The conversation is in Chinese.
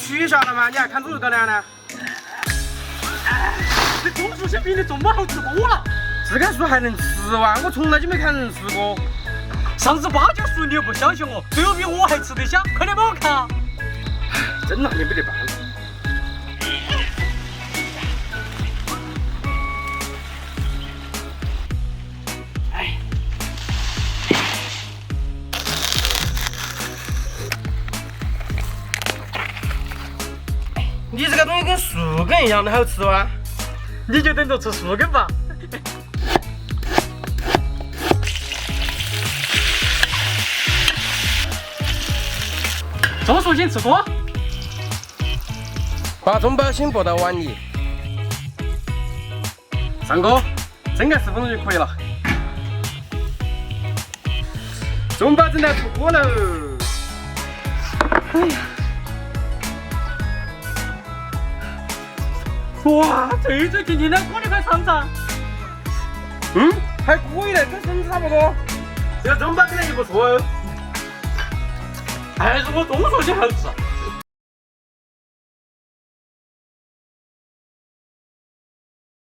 取消了吗？你还看猪肉高粱呢？这钟树鲜比你中宝好吃多了。这个树还能吃哇？我从来就没看人吃过。上次芭蕉树你又不相信我，最后比我还吃得香，快点帮我看啊！真拿你没得办法。你这个东西跟树根一样的好吃哇！你就等着吃树根吧。钟树鲜吃多，把中宝芯拨到碗里。上锅，蒸个10分钟就可以了。中宝蒸到出锅喽！哎呀！哇，最甜甜的，锅你快尝尝。还可以的，跟绳子差不多。这个中宝真的就不错哦。还是我钟树鲜好吃。